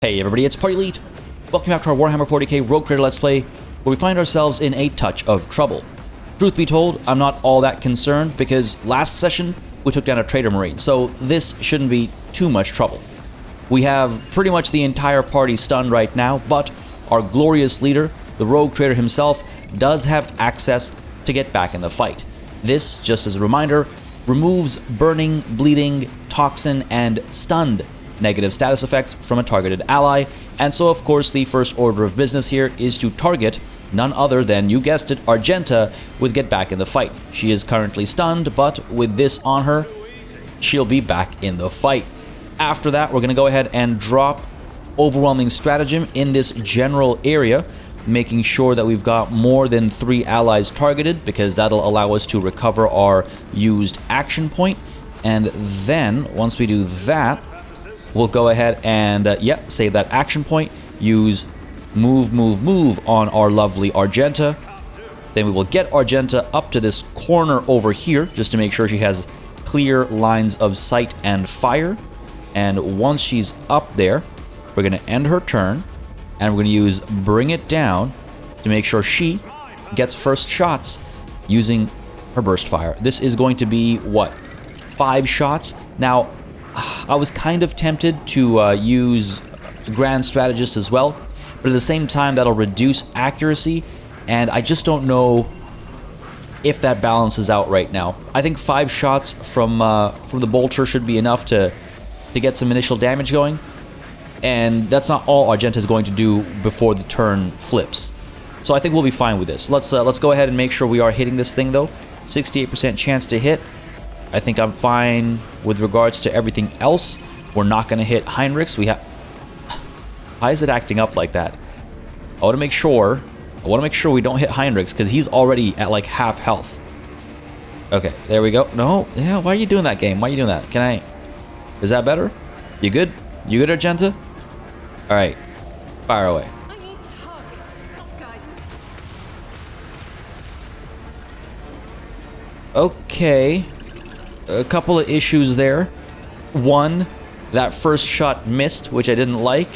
Hey everybody, it's Party Elite. Welcome back to our Warhammer 40K Rogue Trader Let's Play, where we find ourselves in a touch of trouble. Truth be told, I'm not all that concerned, because last session we took down a Trader Marine, so this shouldn't be too much trouble. We have pretty much the entire party stunned right now, but our glorious leader, the Rogue Trader himself, does have access to get back in the fight. This, just as a reminder, removes burning, bleeding, toxin, and stunned negative status effects from a targeted ally, and so of course the first order of business here is to target none other than, you guessed it, Argenta with get back in the fight. She is currently stunned, but with this on her, she'll be back in the fight. After that, we're going to go ahead and drop overwhelming stratagem in this general area, making sure that we've got more than 3 allies targeted, because that'll allow us to recover our used action point. And then, once we do that, we'll go ahead and, save that action point, use move on our lovely Argenta. Then we will get Argenta up to this corner over here, just to make sure she has clear lines of sight and fire. And once she's up there, we're going to end her turn, and we're going to use Bring It Down to make sure she gets first shots using her burst fire. This is going to be, what, 5 shots? Now, I was kind of tempted to use Grand Strategist as well, but at the same time that'll reduce accuracy, and I just don't know if that balances out right now. I think 5 shots from the bolter should be enough to get some initial damage going, and that's not all Argenta is going to do before the turn flips. So I think we'll be fine with this. Let's go ahead and make sure we are hitting this thing though. 68% chance to hit. I think I'm fine with regards to everything else. We're not going to hit Heinrichs. Why is it acting up like that? I want to make sure we don't hit Heinrichs, because he's already at like half health. Okay, there we go. No, yeah, why are you doing that, game? Why are you doing that? Is that better? You good? You good, Argenta? Alright, fire away. I need targets, not guidance. Okay. A couple of issues there. 1, that first shot missed, which I didn't like.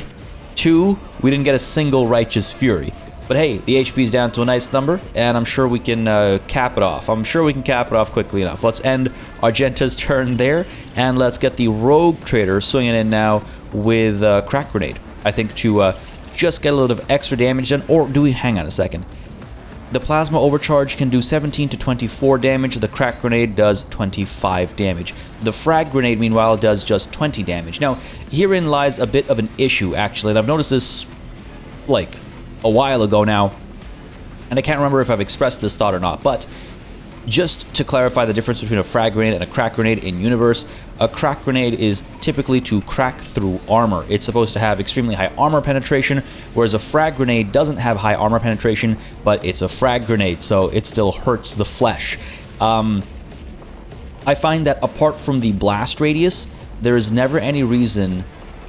2, we didn't get a single Righteous Fury. But hey, the HP is down to a nice number, and I'm sure we can cap it off. I'm sure we can cap it off quickly enough. Let's end Argenta's turn there, and let's get the Rogue Trader swinging in now with Crack Grenade. I think to just get a little bit of extra damage done, or do we, hang on a second. The Plasma Overcharge can do 17 to 24 damage, the Crack Grenade does 25 damage. The Frag Grenade, meanwhile, does just 20 damage. Now, herein lies a bit of an issue, actually, and I've noticed this, like, a while ago now, and I can't remember if I've expressed this thought or not, but just to clarify the difference between a Frag Grenade and a Crack Grenade in universe, a Crack Grenade is typically to crack through armor. It's supposed to have extremely high armor penetration, whereas a Frag Grenade doesn't have high armor penetration, but it's a Frag Grenade, so it still hurts the flesh. I find that apart from the blast radius, there is never any reason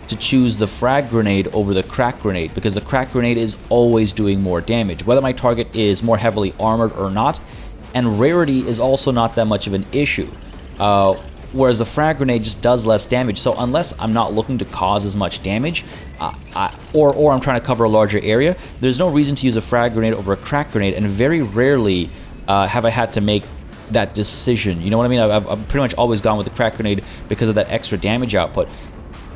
to choose the Frag Grenade over the Crack Grenade, because the Crack Grenade is always doing more damage, whether my target is more heavily armored or not, and rarity is also not that much of an issue. Whereas the Frag Grenade just does less damage, so unless I'm not looking to cause as much damage, or I'm trying to cover a larger area, there's no reason to use a Frag Grenade over a Crack Grenade, and very rarely have I had to make that decision. You know what I mean? I've pretty much always gone with the Crack Grenade because of that extra damage output.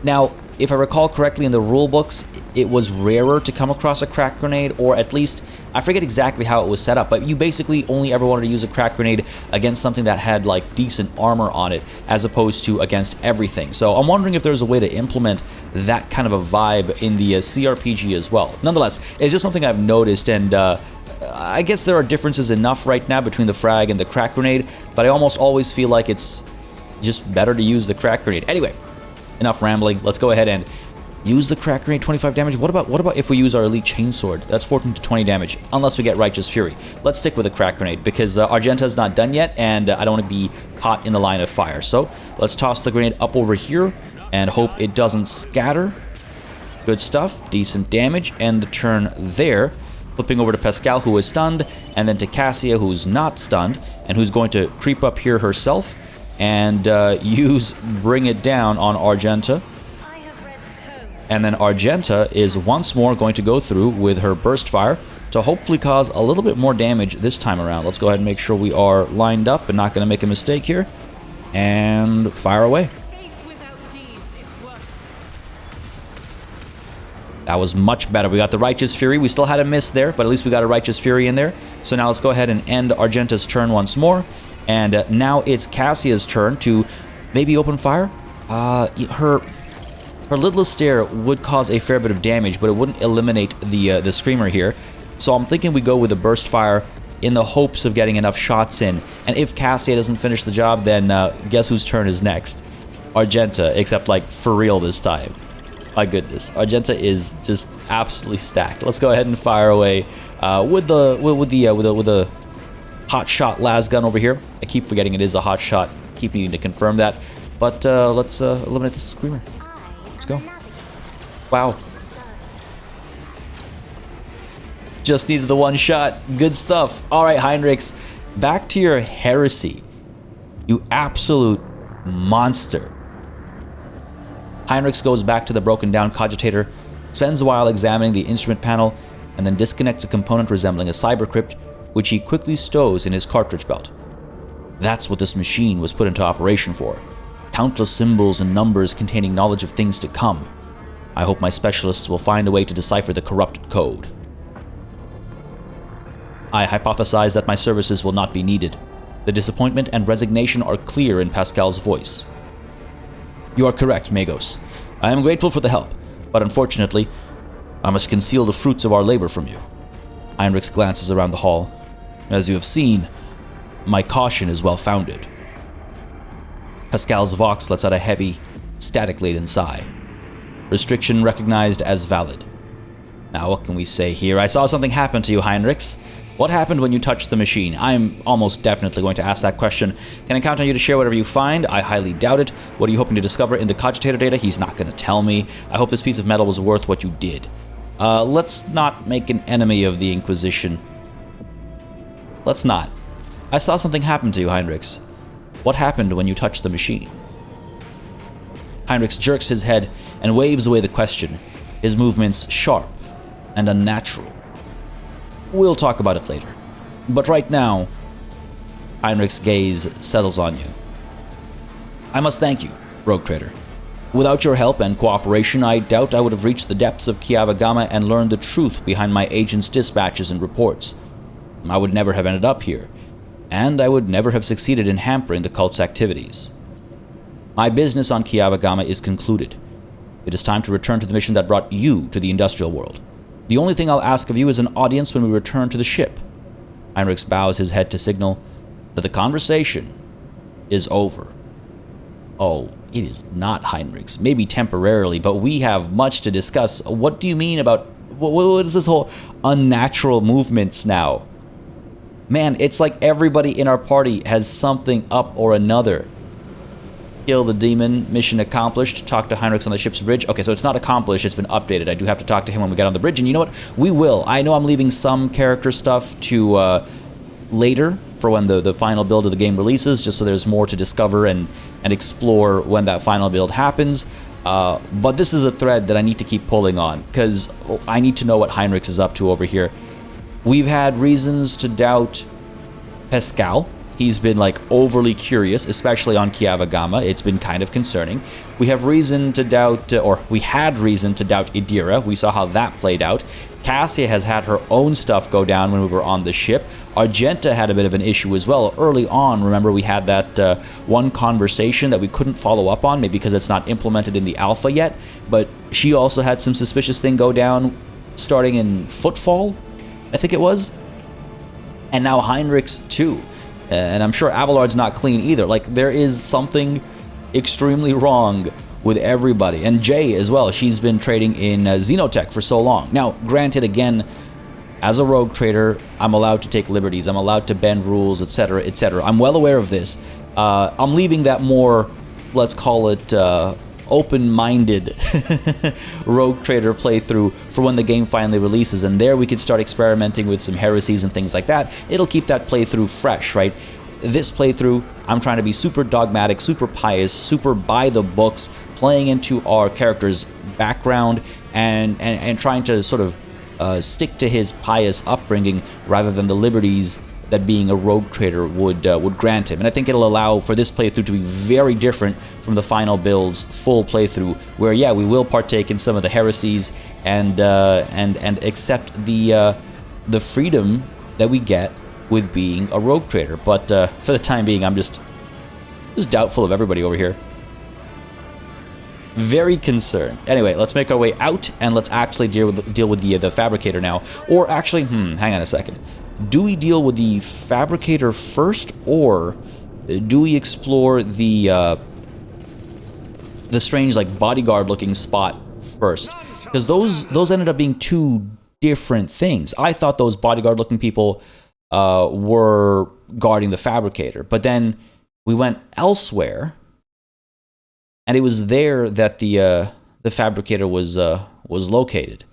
Now, if I recall correctly in the rulebooks, it was rarer to come across a Crack Grenade, or at least, I forget exactly how it was set up, but you basically only ever wanted to use a Crack Grenade against something that had, like, decent armor on it, as opposed to against everything. So I'm wondering if there's a way to implement that kind of a vibe in the cRPG as well. Nonetheless, it's just something I've noticed, and I guess there are differences enough right now between the Frag and the Crack Grenade, but I almost always feel like it's just better to use the Crack Grenade. Anyway, enough rambling. Let's go ahead and use the Crack Grenade, 25 damage. What about if we use our Elite Chainsword? That's 14 to 20 damage, unless we get Righteous Fury. Let's stick with the Crack Grenade, because Argenta's not done yet, and I don't want to be caught in the line of fire. So let's toss the grenade up over here, and hope it doesn't scatter. Good stuff, decent damage, and the turn there. Flipping over to Pascal, who is stunned, and then to Cassia, who's not stunned, and who's going to creep up here herself, and use Bring It Down on Argenta. I have read tomes And then Argenta is once more going to go through with her burst fire to hopefully cause a little bit more damage this time around. Let's go ahead and make sure we are lined up and not going to make a mistake here. And fire away. Faith without deeds is worthless. That was much better. We got the Righteous Fury. We still had a miss there, but at least we got a Righteous Fury in there. So now let's go ahead and end Argenta's turn once more. And now it's Cassia's turn to maybe open fire. Her Lidless Stare would cause a fair bit of damage, but it wouldn't eliminate the Screamer here. So I'm thinking we go with a Burst Fire in the hopes of getting enough shots in. And if Cassia doesn't finish the job, then guess whose turn is next? Argenta, except like for real this time. My goodness, Argenta is just absolutely stacked. Let's go ahead and fire away with the hot shot las gun over here. I keep forgetting it is a hot shot. Keep needing to confirm that. But let's eliminate the Screamer. Let's go. Wow. Just needed the one shot. Good stuff. All right, Heinrichs, back to your heresy. You absolute monster. Heinrichs goes back to the broken down cogitator, spends a while examining the instrument panel, and then disconnects a component resembling a cybercrypt, which he quickly stows in his cartridge belt. That's what this machine was put into operation for. Countless symbols and numbers containing knowledge of things to come. I hope my specialists will find a way to decipher the corrupted code. I hypothesize that my services will not be needed. The disappointment and resignation are clear in Pascal's voice. You are correct, Magos. I am grateful for the help, but unfortunately, I must conceal the fruits of our labor from you. Heinrichs glances around the hall. As you have seen, my caution is well founded. Pascal's Vox lets out a heavy, static-laden sigh. Restriction recognized as valid. Now, what can we say here? I saw something happen to you, Heinrichs. What happened when you touched the machine? I'm almost definitely going to ask that question. Can I count on you to share whatever you find? I highly doubt it. What are you hoping to discover in the cogitator data? He's not going to tell me. I hope this piece of metal was worth what you did. Let's not make an enemy of the Inquisition. Let's not. I saw something happen to you, Heinrichs. What happened when you touched the machine? Heinrichs jerks his head and waves away the question, his movements sharp and unnatural. We'll talk about it later. But right now, Heinrich's gaze settles on you. I must thank you, Rogue Trader. Without your help and cooperation, I doubt I would have reached the depths of Kiavagama and learned the truth behind my agent's dispatches and reports. I would never have ended up here, and I would never have succeeded in hampering the cult's activities. My business on Kiavagama is concluded. It is time to return to the mission that brought you to the industrial world. The only thing I'll ask of you is an audience when we return to the ship. Heinrich bows his head to signal that the conversation is over. Oh, it is not, Heinrichs. Maybe temporarily, but we have much to discuss. What do you mean about... What is this whole unnatural movements now? Man, it's like everybody in our party has something up or another. Kill the demon, mission accomplished. Talk to Heinrich on the ship's bridge. Okay, so it's not accomplished, it's been updated. I do have to talk to him when we get on the bridge, and you know what? We will. I know I'm leaving some character stuff to later for when the final build of the game releases, just so there's more to discover and explore when that final build happens. But this is a thread that I need to keep pulling on, because I need to know what Heinrich is up to over here. We've had reasons to doubt Pascal. He's been like overly curious, especially on Kiavagama. It's been kind of concerning. We have reason to doubt, or we had reason to doubt Idira. We saw how that played out. Cassia has had her own stuff go down when we were on the ship. Argenta had a bit of an issue as well. Early on, remember, we had that one conversation that we couldn't follow up on, maybe because it's not implemented in the alpha yet, but she also had some suspicious thing go down starting in Footfall, I think it was. And now Heinrich's too. And I'm sure Abelard's not clean either. Like, there is something extremely wrong with everybody. And Jay as well. She's been trading in Xenotech for so long. Now, granted, again, as a rogue trader, I'm allowed to take liberties. I'm allowed to bend rules, etc., etc. I'm well aware of this. I'm leaving that more, let's call it, open-minded rogue trader playthrough for when the game finally releases, and there we could start experimenting with some heresies and things like that. It'll keep that playthrough fresh, right? This playthrough, I'm trying to be super dogmatic, super pious, super by the books, playing into our character's background and trying to sort of stick to his pious upbringing rather than the liberties that being a rogue trader would grant him. And I think it'll allow for this playthrough to be very different from the final build's full playthrough, where yeah, we will partake in some of the heresies and accept the freedom that we get with being a rogue trader. But for the time being, I'm just doubtful of everybody over here. Very concerned. Anyway, let's make our way out and let's actually deal with the fabricator now. Or actually, hang on a second. Do we deal with the fabricator first, or do we explore the strange like bodyguard looking spot first? Because those ended up being two different things. I thought those bodyguard looking people were guarding the fabricator, but then we went elsewhere, and it was there that the fabricator was located.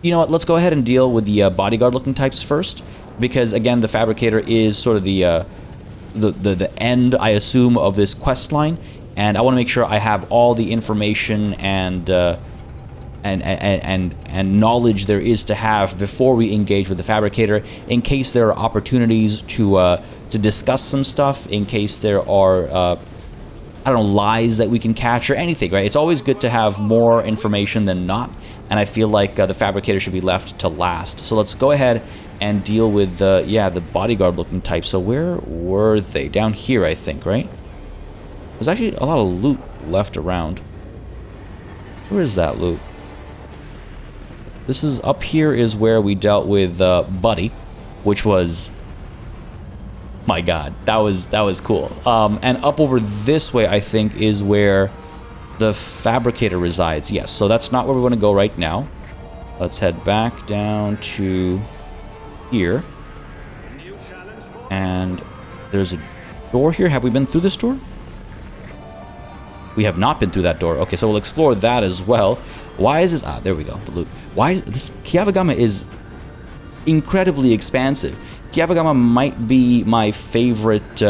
You know what, let's go ahead and deal with the bodyguard-looking types first, because, again, the fabricator is sort of the end, I assume, of this quest line, and I want to make sure I have all the information and knowledge there is to have before we engage with the fabricator, in case there are opportunities to discuss some stuff, in case there are I don't know, lies that we can catch or anything, right? It's always good to have more information than not, and I feel like the fabricator should be left to last. So let's go ahead and deal with the bodyguard-looking type. So where were they? Down here, I think, right? There's actually a lot of loot left around. Where is that loot? This is up here is where we dealt with Buddy, which was, my god, that was cool. And up over this way, I think, is where the fabricator resides. Yes, so that's not where we want to go right now. Let's head back down to here. And there's a door here. Have we been through this door? We have not been through that door. Okay, so we'll explore that as well. Why is this? Ah, there we go, the loot. Why is this? Kiavagama is incredibly expansive. Kiavagama might be my favorite,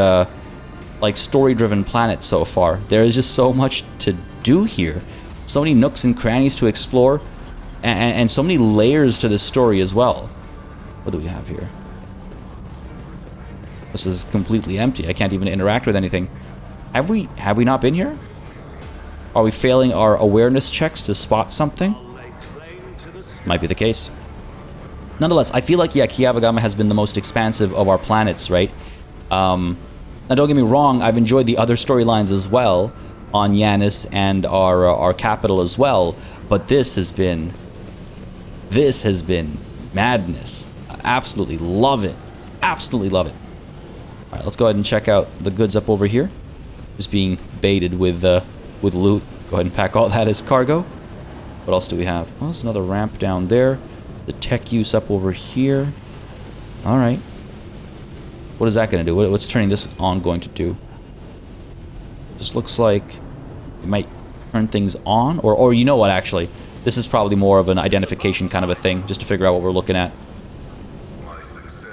like, story-driven planet so far. There is just so much to do here. So many nooks and crannies to explore, and so many layers to this story as well. What do we have here? This is completely empty. I can't even interact with anything. Have we not been here? Are we failing our awareness checks to spot something? Might be the case. Nonetheless, I feel like, yeah, Kiavagama has been the most expansive of our planets, right? Now, don't get me wrong, I've enjoyed the other storylines as well on Yanis and our capital as well, but this has been madness. I absolutely love it. Absolutely love it. All right, let's go ahead and check out the goods up over here. Just being baited with loot. Go ahead and pack all that as cargo. What else do we have? Oh, there's another ramp down there. The tech use up over here. All right. What is that going to do? What's turning this on going to do? This looks like it might turn things on, or you know what, actually, this is probably more of an identification kind of a thing, just to figure out what we're looking at.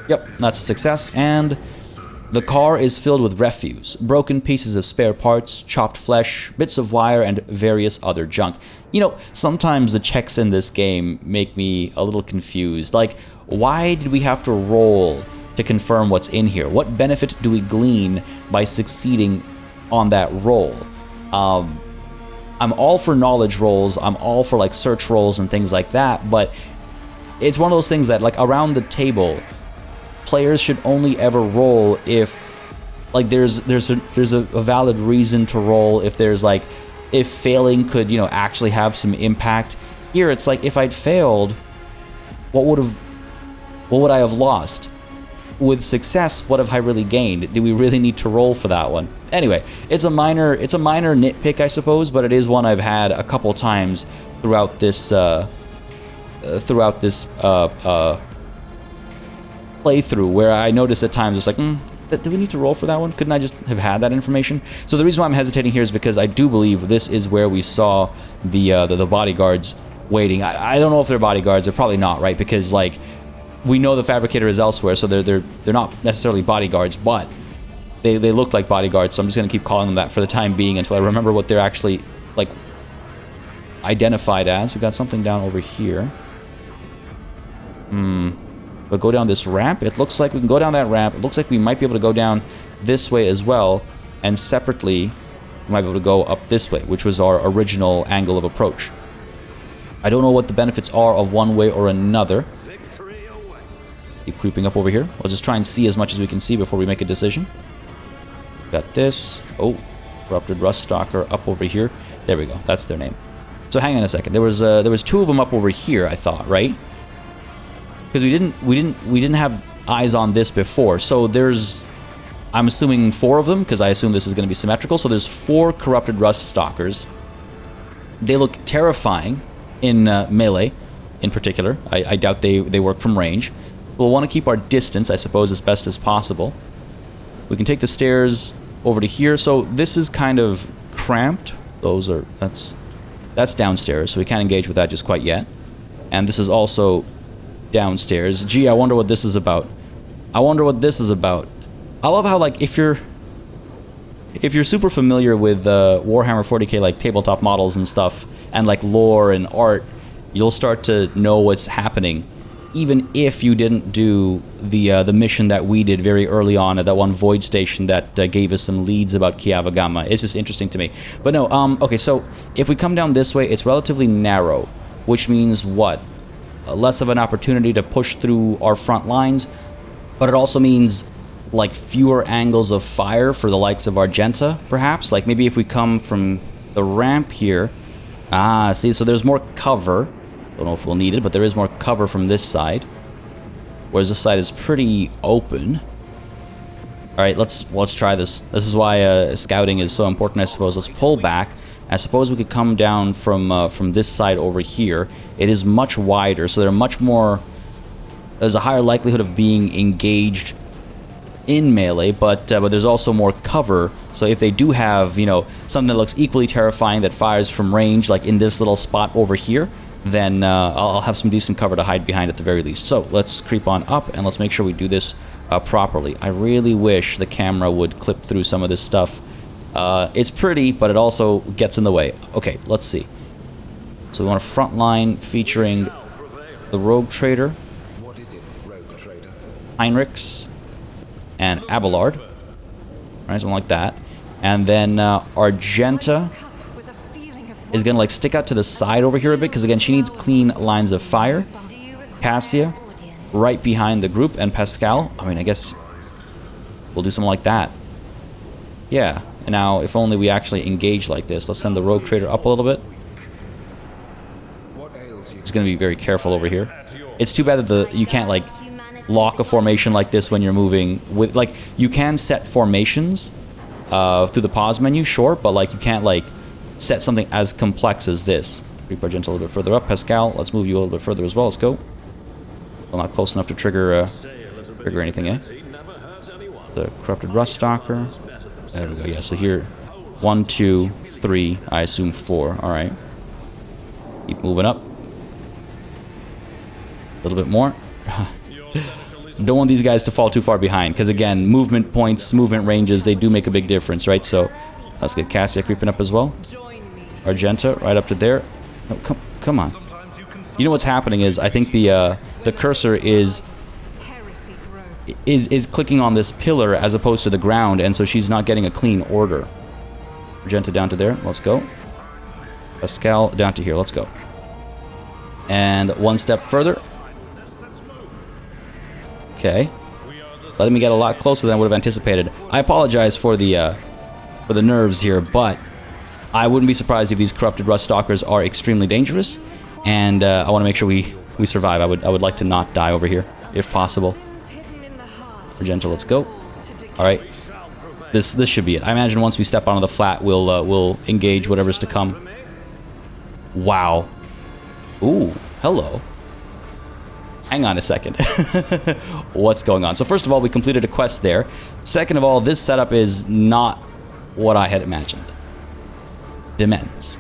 Yep, that's a success, and the car is filled with refuse, broken pieces of spare parts, chopped flesh, bits of wire, and various other junk. You know, sometimes the checks in this game make me a little confused. Like, why did we have to roll to confirm what's in here? What benefit do we glean by succeeding on that roll? I'm all for knowledge rolls, I'm all for, like, search rolls and things like that, but it's one of those things that, like, around the table, players should only ever roll if, like, there's a valid reason to roll, if there's, like, if failing could, you know, actually have some impact. Here it's like, if I'd failed, what would I have lost? With success, what have I really gained? Do we really need to roll for that one? Anyway, it's a minor nitpick, I suppose, but it is one I've had a couple times throughout this playthrough, where I notice at times it's like, do we need to roll for that one? Couldn't I just have had that information? So the reason why I'm hesitating here is because I do believe this is where we saw the bodyguards waiting. I don't know if they're bodyguards. They're probably not, right? Because, like, we know the fabricator is elsewhere, so they're not necessarily bodyguards, but They look like bodyguards, so I'm just going to keep calling them that for the time being until I remember what they're actually, like, identified as. We got something down over here. But go down this ramp. It looks like we can go down that ramp. It looks like we might be able to go down this way as well. And separately, we might be able to go up this way, which was our original angle of approach. I don't know what the benefits are of one way or another. Keep creeping up over here. We'll just try and see as much as we can see before we make a decision. Got this. Oh, corrupted rust stalker up over here. There we go. That's their name. So hang on a second. There was two of them up over here, I thought, right? Because we didn't have eyes on this before. So there's, I'm assuming 4 of them, because I assume this is going to be symmetrical. So there's 4 corrupted rust stalkers. They look terrifying in melee, in particular. I doubt they work from range. We'll want to keep our distance, I suppose, as best as possible. We can take the stairs over to here. So this is kind of cramped. That's downstairs, so we can't engage with that just quite yet. And this is also downstairs. Gee, I wonder what this is about. I wonder what this is about. I love how, like, if you're super familiar with Warhammer 40K, like tabletop models and stuff, and like lore and art, you'll start to know what's happening, even if you didn't do the mission that we did very early on at that one void station that gave us some leads about Kiavagama. It's just interesting to me. But no, okay, so if we come down this way, it's relatively narrow, which means what? Less of an opportunity to push through our front lines, but it also means like fewer angles of fire for the likes of Argenta, perhaps. Like maybe if we come from the ramp here. Ah, see, so there's more cover. Don't know if we'll need it, but there is more cover from this side. Whereas this side is pretty open. Alright, let's try this. This is why scouting is so important, I suppose. Let's pull back. I suppose we could come down from this side over here. It is much wider, so there's a higher likelihood of being engaged in melee, but there's also more cover. So if they do have, you know, something that looks equally terrifying that fires from range, like in this little spot over here, then I'll have some decent cover to hide behind at the very least. So let's creep on up and let's make sure we do this properly. I really wish the camera would clip through some of this stuff. It's pretty, but it also gets in the way. Okay, let's see. So we want a front line featuring the Rogue Trader, Heinrich, and Abelard. Right, something like that. And then Argenta is going to like stick out to the side over here a bit, because again, she needs clean lines of fire. Cassia, right behind the group, and Pascal, I mean, I guess we'll do something like that. Yeah, and now if only we actually engage like this. Let's send the Rogue Trader up a little bit. He's going to be very careful over here. It's too bad that you can't like lock a formation like this when you're moving with, like, you can set formations through the pause menu, sure, but like you can't like set something as complex as this. Creep Argenta a little bit further up. Pascal, let's move you a little bit further as well. Let's go. Well, not close enough to trigger anything, eh? The Corrupted Rust Stalker. There we go. Yeah, so here, 1, 2, 3, I assume 4. Alright. Keep moving up. A little bit more. Don't want these guys to fall too far behind, because again, movement points, movement ranges, they do make a big difference, right? So let's get Cassia creeping up as well. Argenta right up to there. No, come on. You know what's happening is I think the cursor is clicking on this pillar as opposed to the ground, and so she's not getting a clean order. Argenta down to there. Let's go. Pascal down to here. Let's go. And one step further. Okay. Letting me get a lot closer than I would have anticipated. I apologize for the nerves here, but I wouldn't be surprised if these Corrupted Rust Stalkers are extremely dangerous, and I want to make sure we survive. I would like to not die over here, if possible. Argenta, let's go. All right. This should be it. I imagine once we step onto the flat, we'll engage whatever's to come. Wow. Ooh, hello. Hang on a second. What's going on? So first of all, we completed a quest there. Second of all, this setup is not what I had imagined. Demence.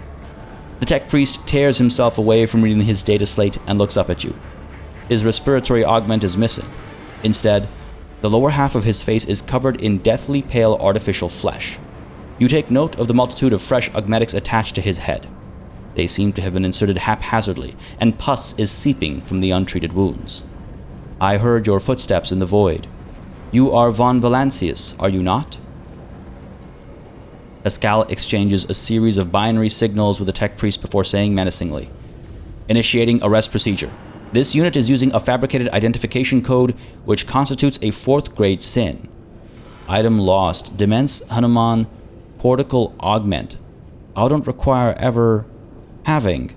The tech priest tears himself away from reading his data slate and looks up at you. His respiratory augment is missing. Instead, The lower half of his face is covered in deathly pale artificial flesh. You take note of the multitude of fresh augmetics attached to his head. They seem to have been inserted haphazardly, and pus is seeping from the untreated wounds. I heard your footsteps in the void. You are von Valancius, are you not? Pascal exchanges a series of binary signals with the tech priest before saying menacingly, "Initiating arrest procedure. This unit is using a fabricated identification code which constitutes a 4th grade sin. Item lost. Demence, Hanuman, cortical augment. I don't require ever having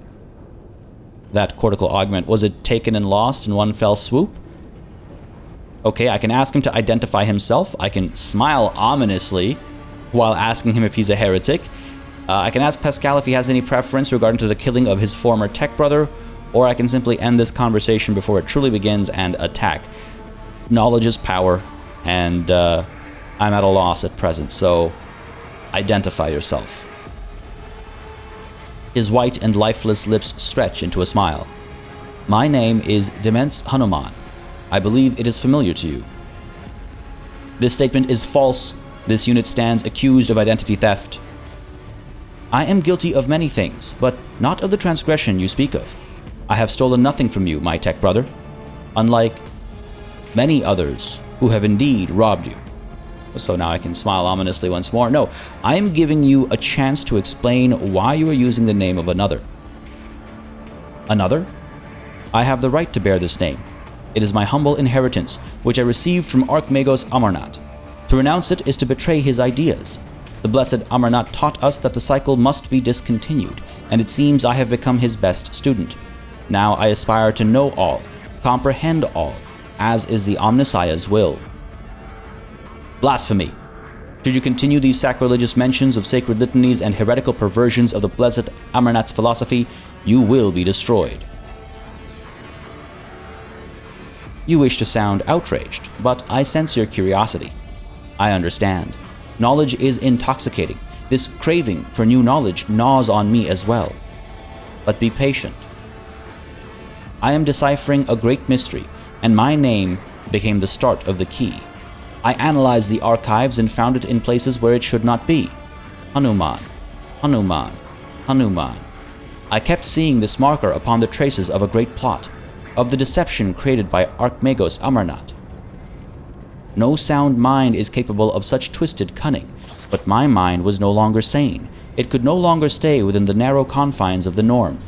that cortical augment. Was it taken and lost in one fell swoop?" Okay, I can ask him to identify himself. I can smile ominously while asking him if he's a heretic. I can ask Pascal if he has any preference regarding to the killing of his former tech brother, or I can simply end this conversation before it truly begins and attack. Knowledge is power, and I'm at a loss at present, so identify yourself. His white and lifeless lips stretch into a smile. My name is Demence Hanuman. I believe it is familiar to you. This statement is false. This unit stands accused of identity theft. I am guilty of many things, but not of the transgression you speak of. I have stolen nothing from you, my tech brother, unlike many others who have indeed robbed you. So now I can smile ominously once more. No, I am giving you a chance to explain why you are using the name of another. Another? I have the right to bear this name. It is my humble inheritance, which I received from Archmagos Amarnat. To renounce it is to betray his ideas. The blessed Amarnat taught us that the cycle must be discontinued, and it seems I have become his best student. Now I aspire to know all, comprehend all, as is the Omnissiah's will. Blasphemy! Should you continue these sacrilegious mentions of sacred litanies and heretical perversions of the blessed Amarnat's philosophy, you will be destroyed. You wish to sound outraged, but I sense your curiosity. I understand. Knowledge is intoxicating. This craving for new knowledge gnaws on me as well. But be patient. I am deciphering a great mystery, and my name became the start of the key. I analyzed the archives and found it in places where it should not be. Hanuman, Hanuman, Hanuman. I kept seeing this marker upon the traces of a great plot, of the deception created by Archmagos Amarnat. No sound mind is capable of such twisted cunning, but my mind was no longer sane. It could no longer stay within the narrow confines of the norm.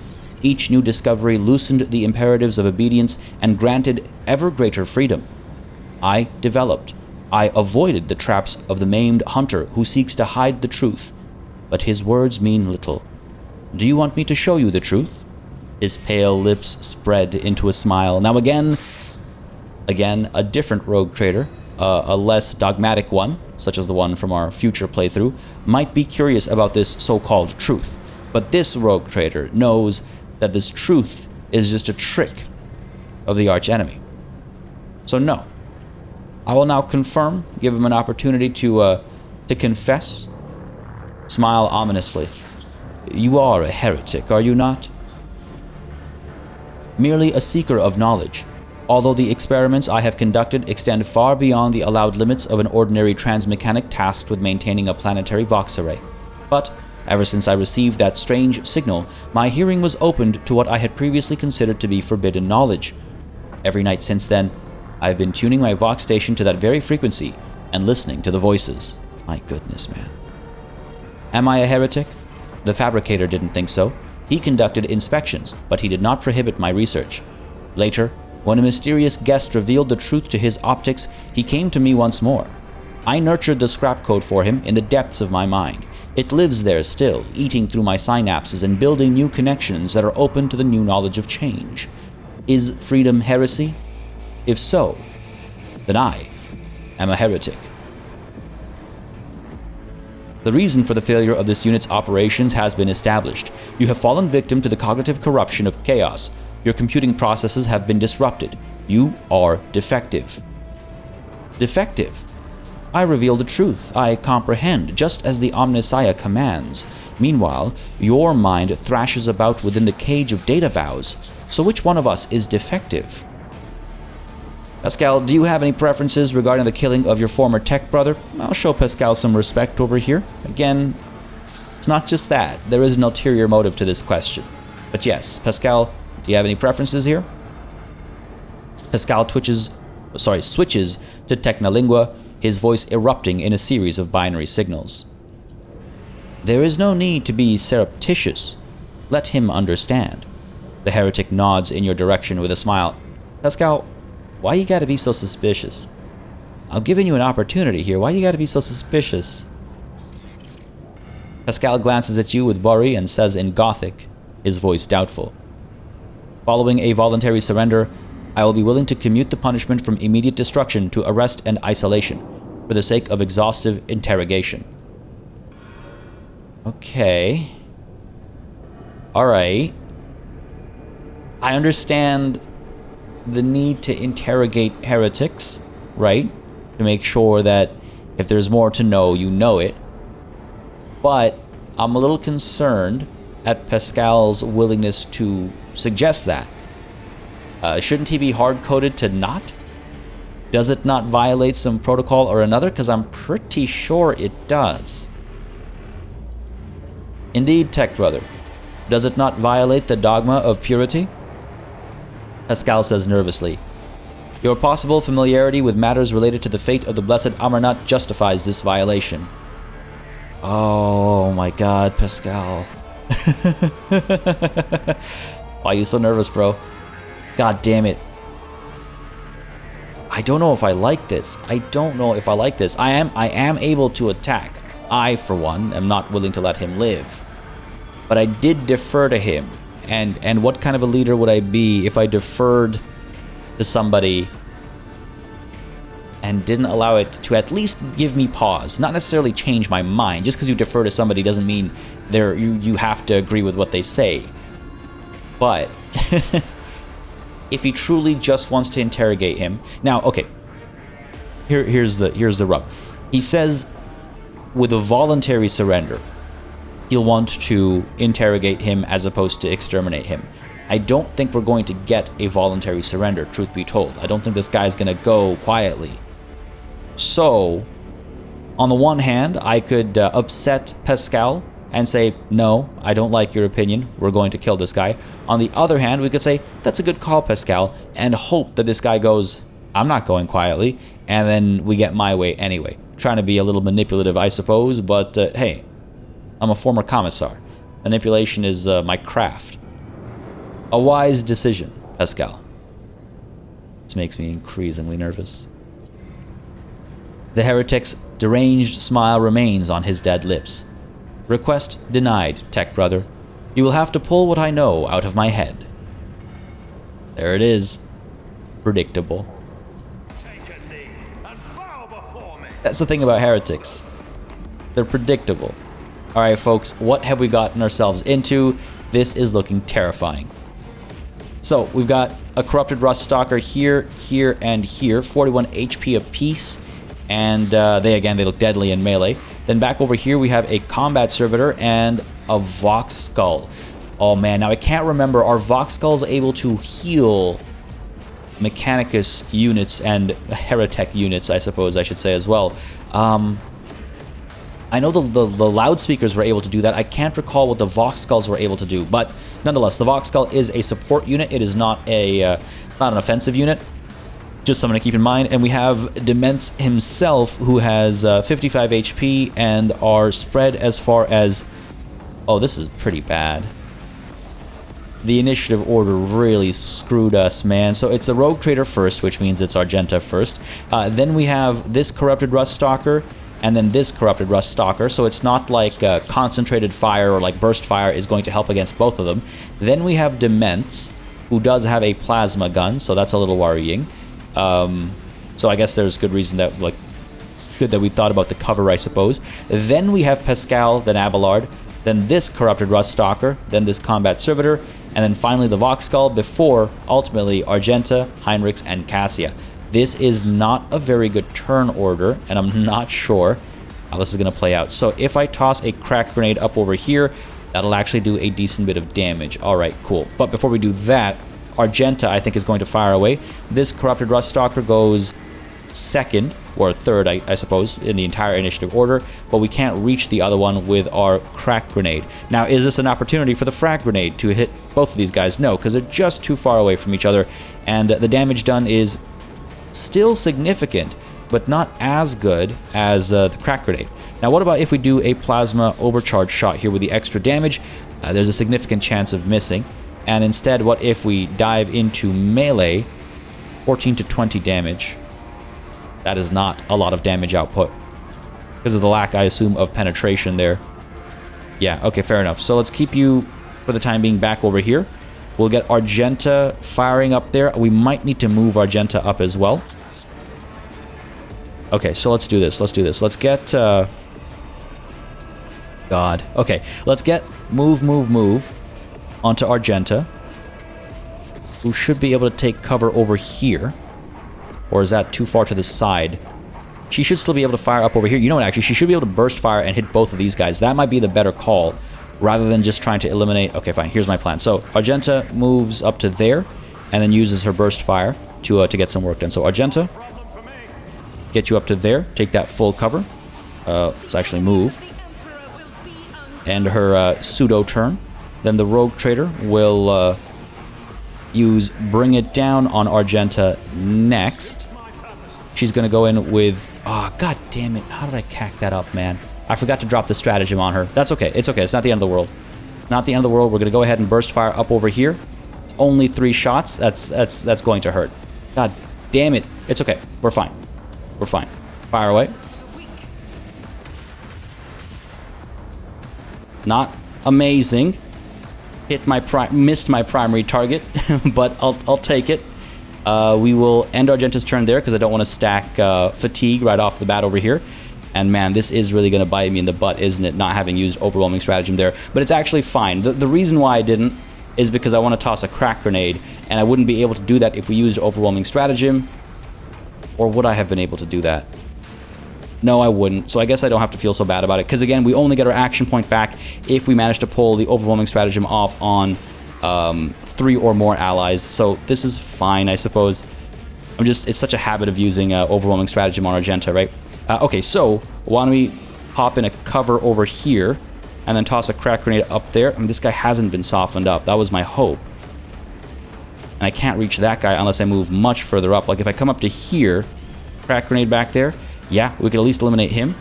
Each new discovery loosened the imperatives of obedience and granted ever greater freedom. I developed. I avoided the traps of the maimed hunter who seeks to hide the truth. But his words mean little. Do you want me to show you the truth? His pale lips spread into a smile. Now again, a different rogue trader, a less dogmatic one, such as the one from our future playthrough, might be curious about this so-called truth. But this rogue trader knows that this truth is just a trick of the archenemy. So no. I will now confirm, give him an opportunity to confess. Smile ominously. You are a heretic, are you not? Merely a seeker of knowledge. Although the experiments I have conducted extend far beyond the allowed limits of an ordinary transmechanic tasked with maintaining a planetary vox array. But ever since I received that strange signal, my hearing was opened to what I had previously considered to be forbidden knowledge. Every night since then, I have been tuning my vox station to that very frequency and listening to the voices. My goodness, man. Am I a heretic? The fabricator didn't think so. He conducted inspections, but he did not prohibit my research. Later, when a mysterious guest revealed the truth to his optics, he came to me once more. I nurtured the scrap code for him in the depths of my mind. It lives there still, eating through my synapses and building new connections that are open to the new knowledge of change. Is freedom heresy? If so, then I am a heretic. The reason for the failure of this unit's operations has been established. You have fallen victim to the cognitive corruption of chaos. Your computing processes have been disrupted. You are defective. Defective? I reveal the truth. I comprehend, just as the Omnissiah commands. Meanwhile, your mind thrashes about within the cage of data vows. So which one of us is defective? Pascal, do you have any preferences regarding the killing of your former tech brother? I'll show Pascal some respect over here. Again, it's not just that. There is an ulterior motive to this question. But yes, Pascal, do you have any preferences here? Pascal switches to Technolingua, his voice erupting in a series of binary signals. There is no need to be surreptitious. Let him understand. The heretic nods in your direction with a smile. Pascal, why you gotta be so suspicious? I'm giving you an opportunity here. Why you gotta be so suspicious? Pascal glances at you with worry and says in Gothic, his voice doubtful. Following a voluntary surrender, I will be willing to commute the punishment from immediate destruction to arrest and isolation, for the sake of exhaustive interrogation. Okay. Alright. I understand the need to interrogate heretics, right? To make sure that if there's more to know, you know it. But I'm a little concerned at Pascal's willingness to suggest that. Shouldn't he be hard-coded to not? Does it not violate some protocol or another? Because I'm pretty sure it does. Indeed, Tech Brother. Does it not violate the dogma of purity? Pascal says nervously. Your possible familiarity with matters related to the fate of the blessed Amarnat justifies this violation. Oh my god, Pascal. Why are you so nervous, bro? God damn it. I don't know if I like this. I don't know if I like this. I am able to attack. I, for one, am not willing to let him live. But I did defer to him. And what kind of a leader would I be if I deferred to somebody and didn't allow it to at least give me pause? Not necessarily change my mind. Just because you defer to somebody doesn't mean you have to agree with what they say. But if he truly just wants to interrogate him... Now, okay. Here's the rub. He says with a voluntary surrender, he'll want to interrogate him as opposed to exterminate him. I don't think we're going to get a voluntary surrender, truth be told. I don't think this guy's going to go quietly. So, on the one hand, I could upset Pascal and say, no, I don't like your opinion, we're going to kill this guy. On the other hand, we could say, that's a good call, Pascal, and hope that this guy goes, I'm not going quietly, and then we get my way anyway. Trying to be a little manipulative, I suppose, but hey, I'm a former Commissar. Manipulation is my craft. A wise decision, Pascal. This makes me increasingly nervous. The heretic's deranged smile remains on his dead lips. Request denied, Tech Brother. You will have to pull what I know out of my head. There it is. Predictable. Take a knee and bow before me. That's the thing about heretics. They're predictable. Alright, folks, what have we gotten ourselves into? This is looking terrifying. So, we've got a corrupted rust stalker here, here, and here. 41 HP apiece. And they look deadly in melee. Then back over here, we have a combat servitor and a Vox Skull. Oh man, now I can't remember. Are Vox Skulls able to heal Mechanicus units and Heretic units, I suppose I should say as well? I know the loudspeakers were able to do that. I can't recall what the Vox Skulls were able to do. But nonetheless, the Vox Skull is a support unit. It is not an offensive unit. Just something to keep in mind. And we have Demence himself, who has 55 HP and are spread as far as... Oh, this is pretty bad. The initiative order really screwed us, man. So it's a Rogue Trader first, which means it's Argenta first. Then we have this Corrupted Rust Stalker, and then this Corrupted Rust Stalker. So it's not like Concentrated Fire or like Burst Fire is going to help against both of them. Then we have Demence, who does have a Plasma Gun, so that's a little worrying. So I guess there's good reason that, like, good that we thought about the cover, I suppose. Then we have Pascal, then Abelard, then this Corrupted Rust Stalker, then this Combat Servitor, and then finally the Vox Skull, before, ultimately, Argenta, Heinrich, and Cassia. This is not a very good turn order, and I'm not sure how this is going to play out. So if I toss a crack grenade up over here, that'll actually do a decent bit of damage. Alright, cool. But before we do that, Argenta, I think, is going to fire away. This Corrupted Rust Stalker goes second, or third, I suppose, in the entire initiative order, but we can't reach the other one with our crack grenade. Now, is this an opportunity for the frag grenade to hit both of these guys? No, because they're just too far away from each other, and the damage done is still significant, but not as good as the crack grenade. Now, what about if we do a plasma overcharge shot here with the extra damage? There's a significant chance of missing. And instead, what if we dive into melee? 14 to 20 damage. That is not a lot of damage output, because of the lack, I assume, of penetration there. Yeah, okay, fair enough. So let's keep you, for the time being, back over here. We'll get Argenta firing up there. We might need to move Argenta up as well. Okay, so let's do this. Let's do this. Let's get... God. Okay, let's get move onto Argenta, who should be able to take cover over here. Or is that too far to the side? She should still be able to fire up over here. You know what, actually, she should be able to burst fire and hit both of these guys. That might be the better call, rather than just trying to eliminate... Okay, fine, here's my plan. So, Argenta moves up to there, and then uses her burst fire to get some work done. So, Argenta, get you up to there. Take that full cover. Let's actually move. End her pseudo turn. Then the Rogue Trader will use Bring It Down on Argenta next. She's going to go in with... Oh, god damn it. How did I cack that up, man? I forgot to drop the stratagem on her. That's okay. It's okay. It's not the end of the world. Not the end of the world. We're going to go ahead and burst fire up over here. It's only 3 shots. That's going to hurt. God damn it. It's okay. We're fine. We're fine. Fire away. Not amazing. Missed my primary target, but I'll take it. We will end Argenta's turn there, because I don't want to stack fatigue right off the bat over here. And man, this is really going to bite me in the butt, isn't it? Not having used Overwhelming Stratagem there. But it's actually fine. The reason why I didn't is because I want to toss a crack grenade, and I wouldn't be able to do that if we used Overwhelming Stratagem. Or would I have been able to do that? No, I wouldn't. So I guess I don't have to feel so bad about it. Because again, we only get our action point back if we manage to pull the Overwhelming Stratagem off on 3 or more allies. So this is fine, I suppose. It's such a habit of using Overwhelming Stratagem on Argenta, right? Okay, so why don't we hop in a cover over here and then toss a crack grenade up there. I mean, this guy hasn't been softened up. That was my hope. And I can't reach that guy unless I move much further up. Like if I come up to here, crack grenade back there, yeah, we could at least eliminate him.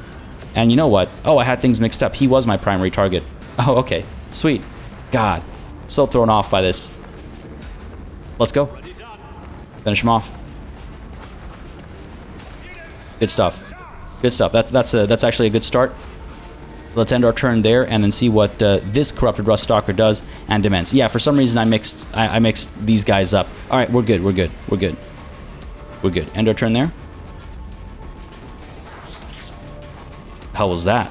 And you know what? Oh, I had things mixed up. He was my primary target. Oh, okay. Sweet. God. So thrown off by this. Let's go. Finish him off. Good stuff. Good stuff. That's actually a good start. Let's end our turn there and then see what this Corrupted Rust Stalker does, and Demence. Yeah, for some reason I mixed these guys up. All right, we're good. We're good. We're good. We're good. End our turn there. Hell was that?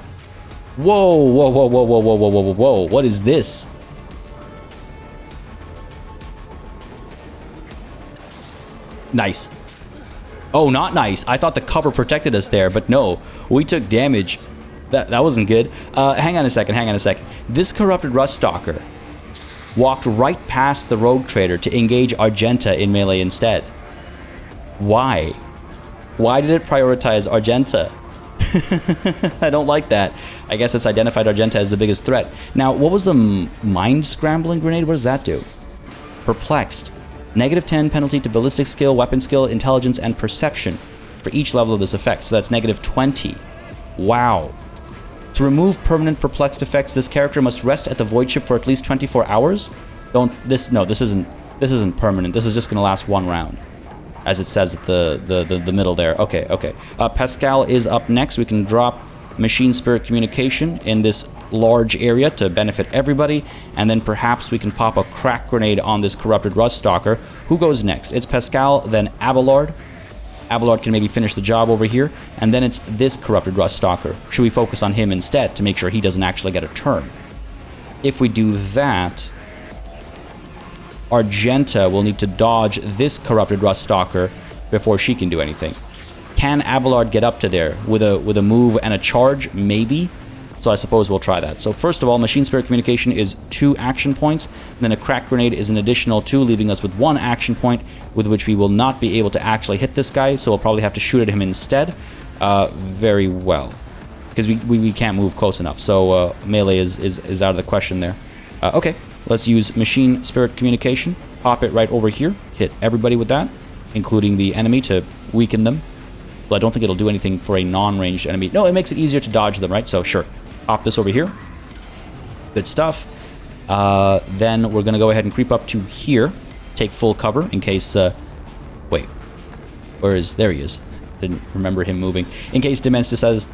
Whoa, whoa, whoa, whoa, whoa, whoa, whoa, whoa, whoa. What is this? Nice. Oh, not nice. I thought the cover protected us there, but no. We took damage. That wasn't good. Hang on a second. This Corrupted Rust Stalker walked right past the Rogue Trader to engage Argenta in melee instead. Why? Why did it prioritize Argenta? I don't like that. I guess it's identified Argenta as the biggest threat. Now, what was the Mind Scrambling Grenade? What does that do? Perplexed. -10 penalty to ballistic skill, weapon skill, intelligence, and perception for each level of this effect. So that's -20. Wow. To remove permanent perplexed effects, this character must rest at the void ship for at least 24 hours. This isn't permanent. This is just going to last 1 round, as it says at the middle there. Okay. Pascal is up next. We can drop Machine Spirit Communication in this large area to benefit everybody, and then perhaps we can pop a crack grenade on this Corrupted Rust Stalker. Who goes next? It's Pascal, then Abelard. Abelard can maybe finish the job over here, and then it's this Corrupted Rust Stalker. Should we focus on him instead to make sure he doesn't actually get a turn? If we do that, Argenta will need to dodge this Corrupted Rust Stalker before she can do anything. Can Abelard get up to there with a move and a charge? Maybe. So I suppose we'll try that. So first of all, Machine Spirit Communication is 2 action points. Then a Crack Grenade is an additional 2, leaving us with 1 action point, with which we will not be able to actually hit this guy, so we'll probably have to shoot at him instead. Very well. Because we can't move close enough, so melee is out of the question there. Okay, let's use Machine Spirit Communication. Pop it right over here. Hit everybody with that, including the enemy to weaken them. Well, I don't think it'll do anything for a non-ranged enemy. No, it makes it easier to dodge them, right? So sure. Pop this over here. Good stuff. Then we're going to go ahead and creep up to here. Take full cover in case... wait. Where is... There he is. Didn't remember him moving. In case Demence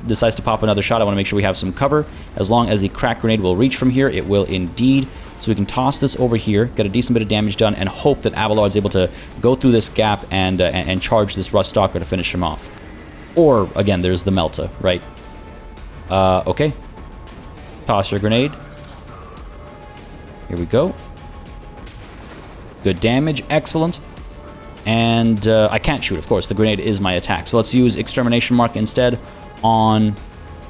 decides to pop another shot, I want to make sure we have some cover. As long as the Crack Grenade will reach from here, it will indeed. So we can toss this over here, get a decent bit of damage done, and hope that Avalard's able to go through this gap and charge this Rust Stalker to finish him off. Or, again, there's the Melta, right? Okay. Toss your grenade. Here we go. Good damage. Excellent. And I can't shoot, of course. The grenade is my attack. So let's use Extermination Mark instead on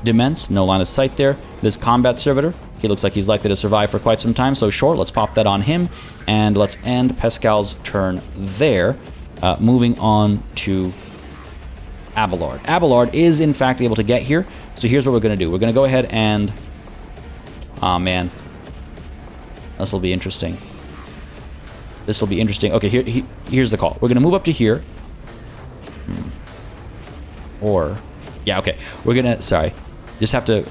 Demence. No line of sight there. This Combat Servitor. He looks like he's likely to survive for quite some time. So sure, let's pop that on him. And let's end Pascal's turn there. Moving on to Abelard. Abelard is, in fact, able to get here. So here's what we're going to do. We're going to go ahead and... Aw, man. This will be interesting. This will be interesting. Okay, here's the call. We're going to move up to here. Or... Yeah, okay. We're going to... Sorry. Just have to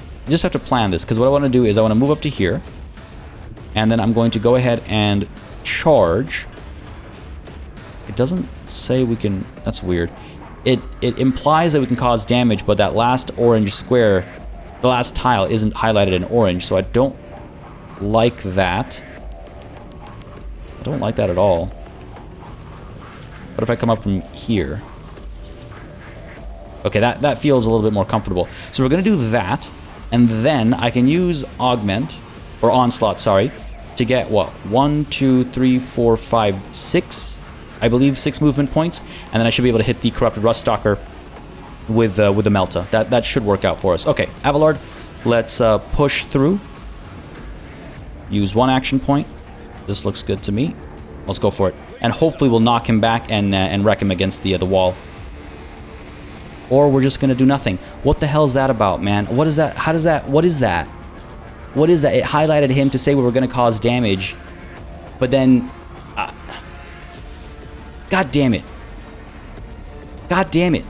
plan this, because what I want to do is I want to move up to here. And then I'm going to go ahead and charge. It doesn't say we can... That's weird. It implies that we can cause damage, but that last orange square, the last tile, isn't highlighted in orange, so I don't like that. I don't like that at all. What if I come up from here? Okay, that feels a little bit more comfortable. So we're going to do that, and then I can use Augment, or Onslaught, sorry, to get, what, 1, 2, 3, 4, 5, 6... I believe 6 movement points, and then I should be able to hit the Corrupted Rust Stalker with the Melta. That should work out for us. Okay, Abelard, let's push through. Use 1 action point. This looks good to me. Let's go for it. And hopefully we'll knock him back and wreck him against the wall. Or we're just going to do nothing. What the hell is that about, man? What is that? How does that... What is that? What is that? It highlighted him to say we were going to cause damage, but then... God damn it. God damn it.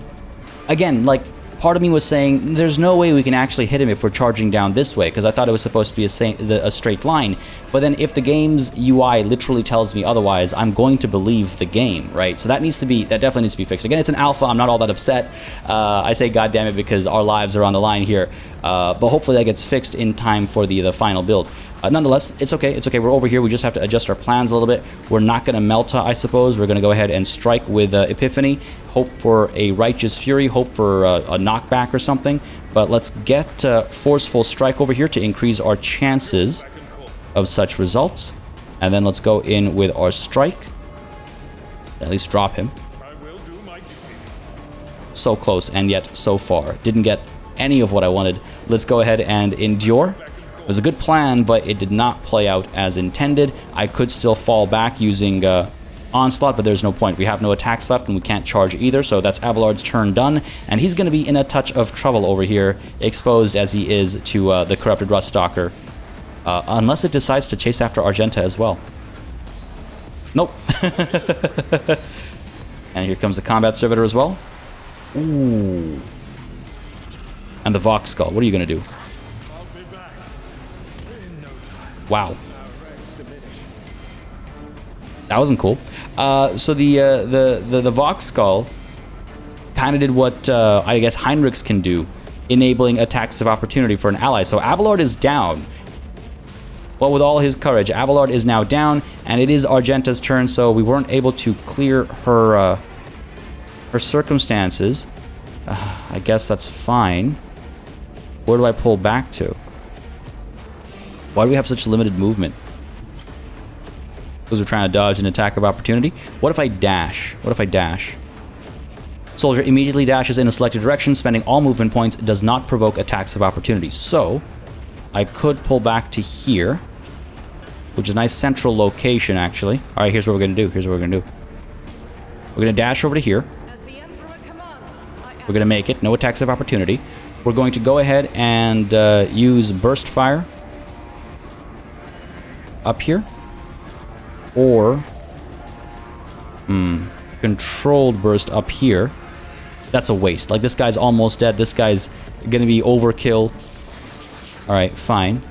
Again, like, part of me was saying, there's no way we can actually hit him if we're charging down this way, because I thought it was supposed to be a straight line. But then if the game's UI literally tells me otherwise, I'm going to believe the game, right? So that definitely needs to be fixed. Again, it's an alpha. I'm not all that upset. I say God damn it because our lives are on the line here. But hopefully that gets fixed in time for the final build. Nonetheless, it's okay. It's okay. We're over here. We just have to adjust our plans a little bit. We're not going to Melta, I suppose. We're going to go ahead and strike with Epiphany. Hope for a Righteous Fury. Hope for a knockback or something. But let's get Forceful Strike over here to increase our chances of such results. And then let's go in with our Strike. At least drop him. So close and yet so far. Didn't get any of what I wanted. Let's go ahead and Endure. It was a good plan, but it did not play out as intended. I could still fall back using Onslaught, but there's no point. We have no attacks left, and we can't charge either, so that's Abelard's turn done. And he's going to be in a touch of trouble over here, exposed as he is to the Corrupted Rust Stalker. Unless it decides to chase after Argenta as well. Nope. And here comes the Combat Servitor as well. Ooh. And the Vox Skull. What are you going to do? Wow. That wasn't cool. So the Vox Skull kind of did what I guess Heinrich's can do, enabling attacks of opportunity for an ally. So Abelard is down. Well, with all his courage, Abelard is now down, and it is Argenta's turn, so we weren't able to clear her circumstances. I guess that's fine. Where do I pull back to? Why do we have such limited movement? Because we're trying to dodge an attack of opportunity. What if I dash? What if I dash? Soldier immediately dashes in a selected direction, spending all movement points, does not provoke attacks of opportunity. So, I could pull back to here, which is a nice central location, actually. All right, here's what we're going to do. Here's what we're going to do. We're going to dash over to here. As the Emperor commands, I am. We're going to make it. No attacks of opportunity. We're going to go ahead and use burst fire up here. Or controlled burst up here. That's a waste. Like, this guy's almost dead. This guy's going to be overkill. All right, fine.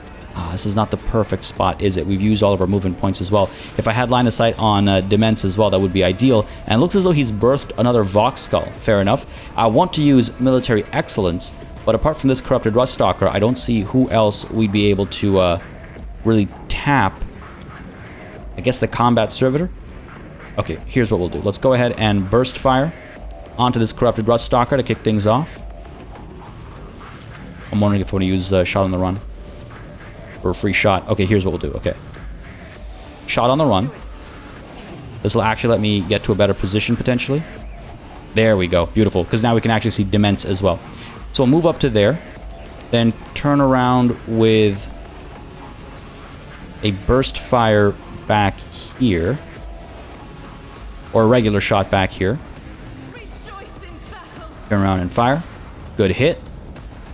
This is not the perfect spot, is it? We've used all of our movement points as well. If I had line of sight on Demence as well, that would be ideal. And it looks as though he's birthed another Vox Skull. Fair enough. I want to use military excellence, but apart from this corrupted Rust Stalker, I don't see who else we'd be able to really tap. I guess the combat servitor? Okay, here's what we'll do. Let's go ahead and burst fire onto this corrupted Rust Stalker to kick things off. I'm wondering if I want to use shot on the run. Or a free shot. Okay, here's what we'll do. Okay. Shot on the run. This will actually let me get to a better position, potentially. There we go. Beautiful. Because now we can actually see Demence as well. So we'll move up to there. Then turn around with a burst fire back here. Or a regular shot back here. Rejoice in battle. Turn around and fire. Good hit.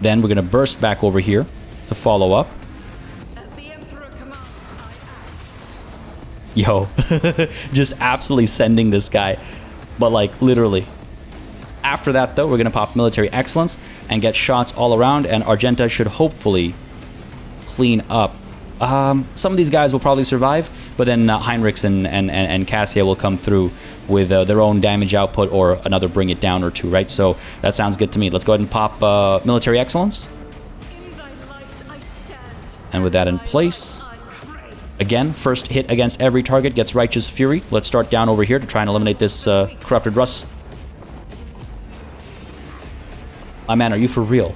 Then we're going to burst back over here to follow up. As the Emperor commands, I act. Yo, just absolutely sending this guy. But, like, literally. After that, though, we're going to pop military excellence and get shots all around, and Argenta should hopefully clean up. Some of these guys will probably survive, but then Heinrich and Cassia will come through with their own damage output or another bring it down or two, right? So that sounds good to me. Let's go ahead and pop military excellence. In thy light I stand. And with that in place, I crave. again, first hit against every target gets Righteous Fury. Let's start down over here to try and eliminate this corrupted Rust. My man, are you for real?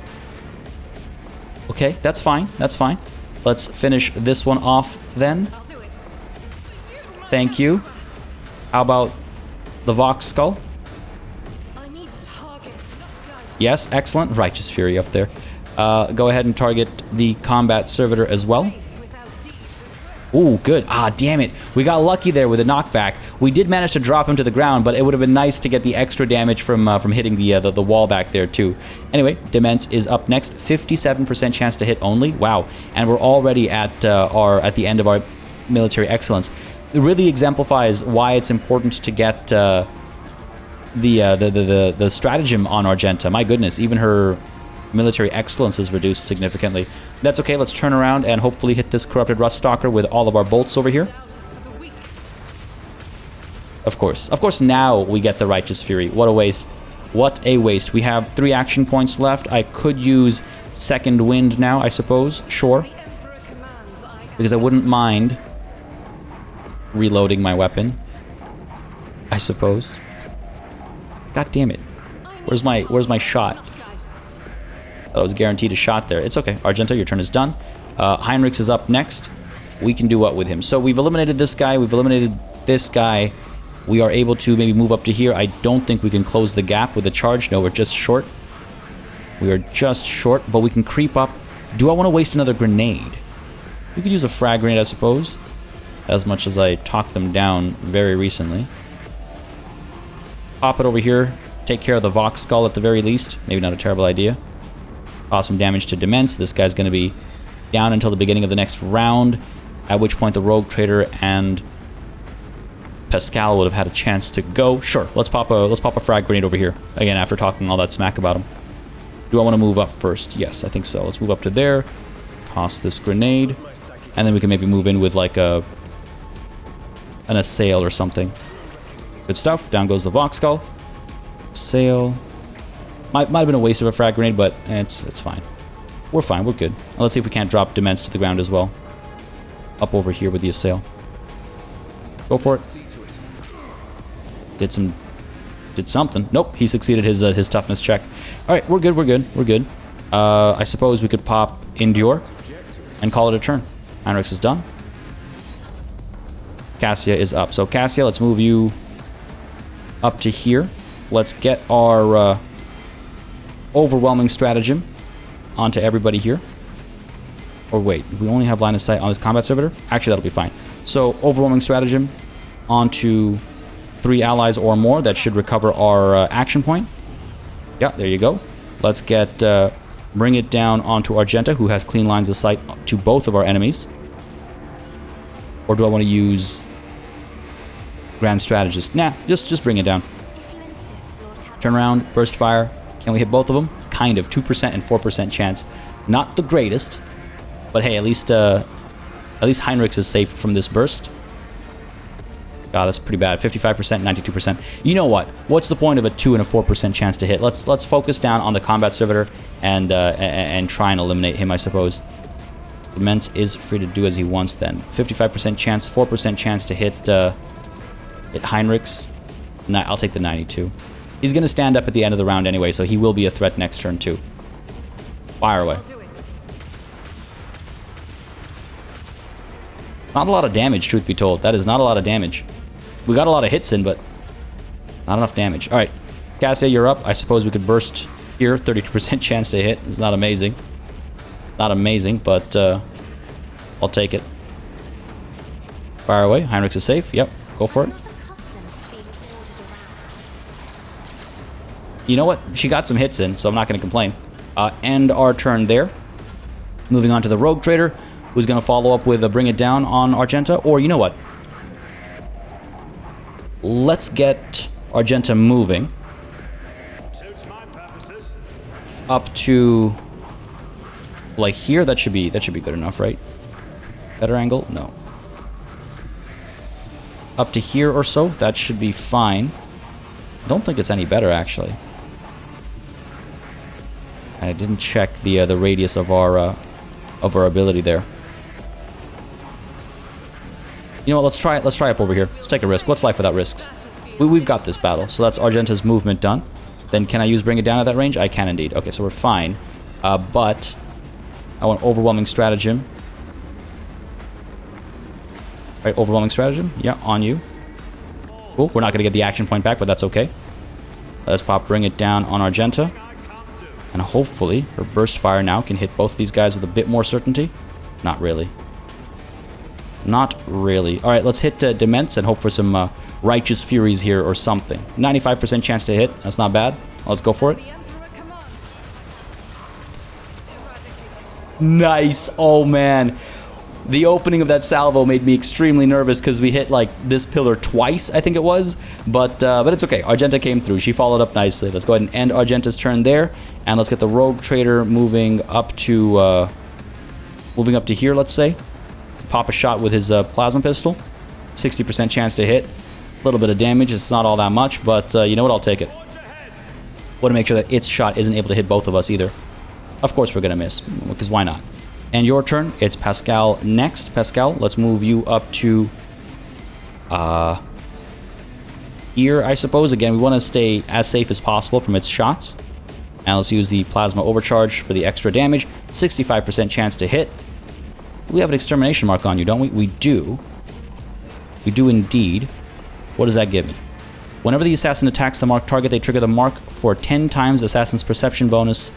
Okay, that's fine. That's fine. Let's finish this one off then. I'll do it. Thank you. How about the Vox Skull? I need target, not guidance. Yes, excellent. Righteous Fury up there. Go ahead and target the combat servitor as well. Faith without deeds is worth. Ooh, good. Ah, damn it. We got lucky there with a knockback. We did manage to drop him to the ground, but it would have been nice to get the extra damage from hitting the wall back there, too. Anyway, Demence is up next. 57% chance to hit only. Wow. And we're already at the end of our military excellence. It really exemplifies why it's important to get the stratagem on Argenta. My goodness, even her military excellence is reduced significantly. That's okay. Let's turn around and hopefully hit this corrupted Rust Stalker with all of our bolts over here. Doubt is for the weak. Of course, now we get the Righteous Fury. What a waste. What a waste. We have 3 action points left. I could use Second Wind now, I suppose. Sure. The Emperor commands, I act. Because I wouldn't mind reloading my weapon, I suppose. God damn it. Where's my shot? Not guidance. I was guaranteed a shot there. It's okay. Argenta, your turn is done. Heinrich is up next. We can do what with him? So we've eliminated this guy. We've eliminated this guy. We are able to maybe move up to here. I don't think we can close the gap with a charge. No, we're just short. We are just short, but we can creep up. Do I want to waste another grenade? We could use a frag grenade, I suppose. As much as I talked them down very recently. Pop it over here. Take care of the Vox Skull at the very least. Maybe not a terrible idea. Awesome damage to Demence. This guy's going to be down until the beginning of the next round, at which point the Rogue Trader and Pascal would have had a chance to go. Sure, let's pop a frag grenade over here. Again, after talking all that smack about him. Do I want to move up first? Yes, I think so. Let's move up to there. Toss this grenade. And then we can maybe move in with like an assail or something. Good stuff. Down goes the Vox Skull. Assail. Might have been a waste of a frag grenade, but it's fine. We're fine. We're good. Now let's see if we can't drop Demence to the ground as well. Up over here with the assail. Go for it. Did something. Nope, he succeeded his toughness check. All right, we're good. We're good. We're good. I suppose we could pop Endure and call it a turn. Heinrich is done. Cassia is up. So Cassia, let's move you up to here. Let's get our overwhelming stratagem onto everybody here. Or wait, we only have line of sight on this combat servitor? Actually, that'll be fine. So, overwhelming stratagem onto 3 allies or more. That should recover our action point. Yeah, there you go. Let's get... bring it down onto Argenta, who has clean lines of sight to both of our enemies. Or do I want to use Grand Strategist? Nah, just bring it down. Turn around, burst fire. Can we hit both of them? Kind of. 2% and 4% chance. Not the greatest, but hey, at least Heinrich is safe from this burst. God, that's pretty bad. 55%, 92%. You know what? What's the point of a 2 and a 4% chance to hit? Let's focus down on the combat servitor and try and eliminate him, I suppose. Demence is free to do as he wants then. 55% chance, 4% chance to hit Heinrich's. I'll take the 92. He's going to stand up at the end of the round anyway, so he will be a threat next turn too. Fire away. Not a lot of damage, truth be told. That is not a lot of damage. We got a lot of hits in, but not enough damage. Alright, Cassia, you're up. I suppose we could burst here. 32% chance to hit. It's not amazing. Not amazing, but I'll take it. Fire away. Heinrich is safe. Yep, go for it. You know what? She got some hits in, so I'm not going to complain. End our turn there. Moving on to the Rogue Trader, who's going to follow up with a Bring It Down on Argenta. Or, you know what? Let's get Argenta moving. Up to... like here, that should be good enough, right? Better angle? No. Up to here or so, that should be fine. I don't think it's any better, actually. And I didn't check the radius of our ability there. You know what? Let's try up over here. Let's take a risk. What's life without risks? We've got this battle. So that's Argenta's movement done. Then can I use Bring It Down at that range? I can indeed. Okay, so we're fine. But I want Overwhelming Stratagem. Right, Overwhelming Stratagem. Yeah, on you. Cool. We're not going to get the action point back, but that's okay. Let's pop Bring It Down on Argenta. And hopefully her Burst Fire now can hit both these guys with a bit more certainty. Not really. Not really. Alright, let's hit Demence and hope for some Righteous Furies here or something. 95% chance to hit. That's not bad. Let's go for it. Nice. Oh, man. The opening of that salvo made me extremely nervous because we hit, like, this pillar twice, I think it was. But it's okay. Argenta came through. She followed up nicely. Let's go ahead and end Argenta's turn there. And let's get the Rogue Trader moving up to here, let's say. Pop a shot with his plasma pistol. 60% chance to hit. A little bit of damage. It's not all that much, but you know what? I'll take it. Want to make sure that its shot isn't able to hit both of us either. Of course we're going to miss, because why not? And your turn. It's Pascal next. Pascal, let's move you up to here, I suppose. Again, we want to stay as safe as possible from its shots. And let's use the Plasma Overcharge for the extra damage. 65% chance to hit. We have an extermination mark on you, don't we? We do. We do indeed. What does that give me? Whenever the assassin attacks the marked target, they trigger the mark for 10 times assassin's perception bonus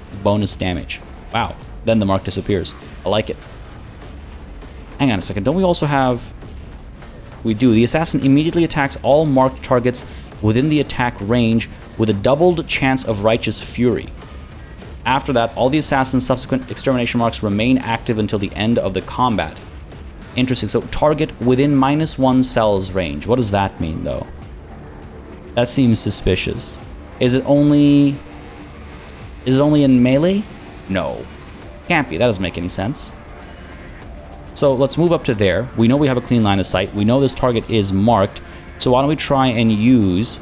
damage. Wow. Then the mark disappears. I like it. Hang on a second. Don't we also have... We do. The assassin immediately attacks all marked targets within the attack range with a doubled chance of Righteous Fury. After that, all the assassin's subsequent extermination marks remain active until the end of the combat. Interesting. So, target within -1 cells range. What does that mean, though? That seems suspicious. Is it only in melee? No. Can't be. That doesn't make any sense. So, let's move up to there. We know we have a clean line of sight. We know this target is marked. So, why don't we try and use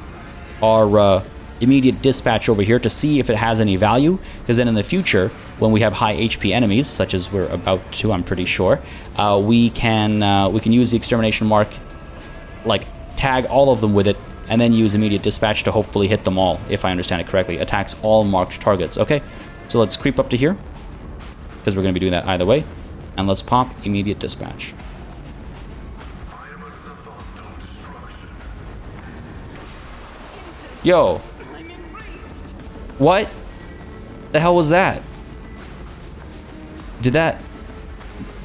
our... immediate dispatch over here to see if it has any value, because then in the future, when we have high HP enemies, such as we're about to, I'm pretty sure, we can use the extermination mark, like tag all of them with it, and then use immediate dispatch to hopefully hit them all, if I understand it correctly. Attacks all marked targets. Okay, so let's creep up to here, because we're going to be doing that either way, and let's pop immediate dispatch. Yo. What the hell was that? Did that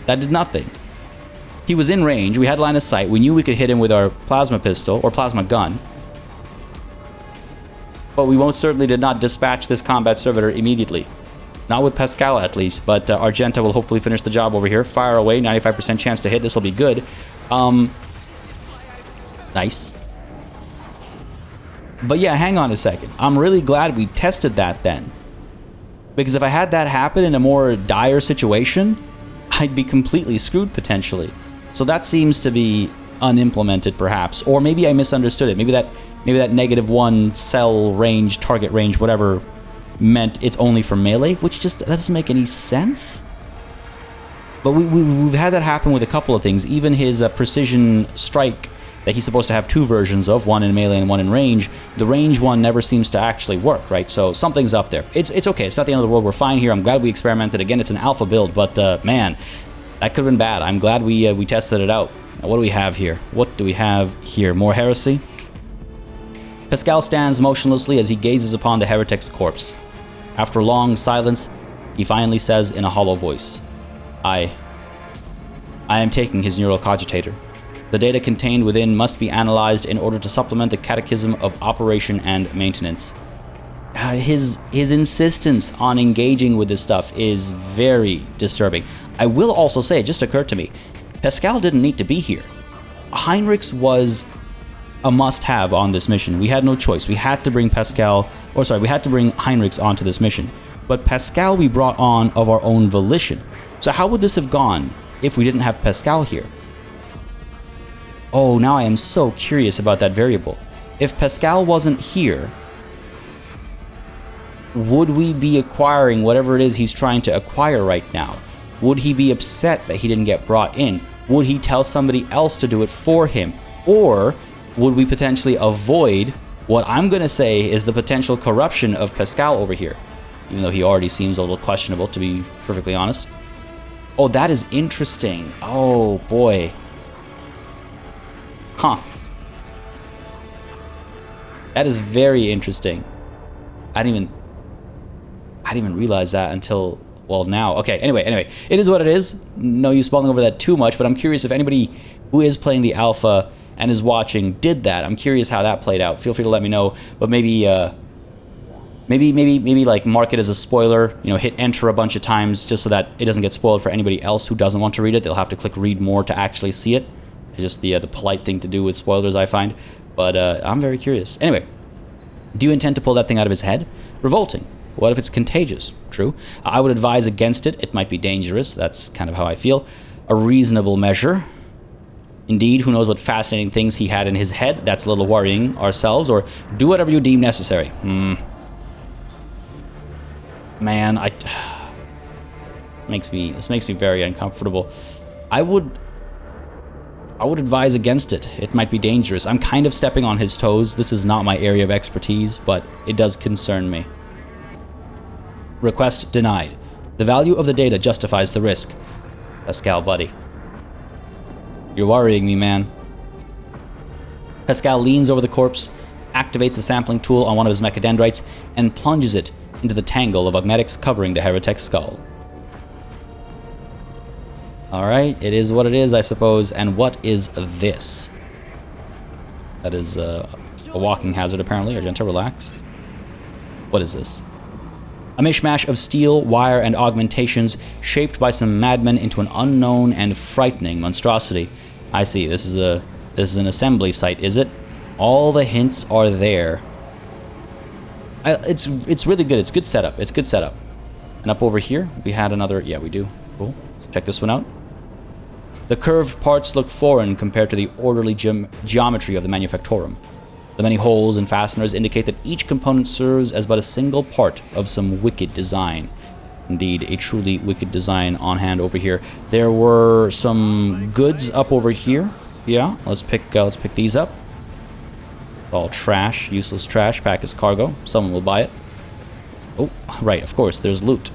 That did nothing. He was in range. We had line of sight. We knew we could hit him with our plasma pistol or plasma gun. But we most certainly did not dispatch this combat servitor immediately. Not with Pascal, at least. But Argenta will hopefully finish the job over here. Fire away. 95% chance to hit. This will be good. Nice. But yeah, hang on a second. I'm really glad we tested that then. Because if I had that happen in a more dire situation, I'd be completely screwed potentially. So that seems to be unimplemented perhaps. Or maybe I misunderstood it. Maybe that -1 cell range, target range, whatever, meant it's only for melee, which just that doesn't make any sense. But we've had that happen with a couple of things. Even his precision strike that he's supposed to have 2 versions of, one in melee and one in range. The range one never seems to actually work, right? So something's up there. It's okay. It's not the end of the world. We're fine here. I'm glad we experimented. Again, it's an alpha build, but man, that could have been bad. I'm glad we tested it out. Now, what do we have here? What do we have here? More heresy? Pascal stands motionlessly as he gazes upon the heretic's corpse. After a long silence, he finally says in a hollow voice, I am taking his neural cogitator. The data contained within must be analyzed in order to supplement the catechism of operation and maintenance. His insistence on engaging with this stuff is very disturbing. I will also say, it just occurred to me, Pascal didn't need to be here. Heinrich's was a must-have on this mission. We had no choice. We had to bring we had to bring Heinrich's onto this mission. But Pascal we brought on of our own volition. So how would this have gone if we didn't have Pascal here? Oh, now I am so curious about that variable. If Pascal wasn't here, would we be acquiring whatever it is he's trying to acquire right now? Would he be upset that he didn't get brought in? Would he tell somebody else to do it for him? Or would we potentially avoid what I'm going to say is the potential corruption of Pascal over here? Even though he already seems a little questionable, to be perfectly honest. Oh, that is interesting. Oh, boy. Huh. That is very interesting. I didn't even realize that until, well, now. Okay, anyway, it is what it is. No use mulling over that too much, but I'm curious if anybody who is playing the alpha and is watching did that. I'm curious how that played out. Feel free to let me know, but maybe like mark it as a spoiler, you know, hit enter a bunch of times just so that it doesn't get spoiled for anybody else who doesn't want to read it. They'll have to click read more to actually see it. It's just the polite thing to do with spoilers, I find. But I'm very curious. Anyway, do you intend to pull that thing out of his head? Revolting. What if it's contagious? True. I would advise against it. It might be dangerous. That's kind of how I feel. A reasonable measure. Indeed, who knows what fascinating things he had in his head. That's a little worrying ourselves. Or do whatever you deem necessary. Man, this makes me very uncomfortable. I would advise against it. It might be dangerous. I'm kind of stepping on his toes. This is not my area of expertise, but it does concern me. Request denied. The value of the data justifies the risk. Pascal, buddy. You're worrying me, man. Pascal leans over the corpse, activates the sampling tool on one of his mechadendrites, and plunges it into the tangle of augmetics covering the heretic's skull. Alright, it is what it is, I suppose. And what is this? That is a walking hazard, apparently. Argenta, relax. What is this? A mishmash of steel, wire, and augmentations shaped by some madmen into an unknown and frightening monstrosity. I see. This is an assembly site, is it? All the hints are there. It's really good. It's good setup. It's good setup. And up over here, we had another... Yeah, we do. Cool. Let's check this one out. The curved parts look foreign compared to the orderly geometry of the Manufactorum. The many holes and fasteners indicate that each component serves as but a single part of some wicked design. Indeed, a truly wicked design on hand over here. There were some goods up over here. Yeah, let's pick these up. All trash, useless trash, pack as cargo. Someone will buy it. Oh, right, of course, there's loot.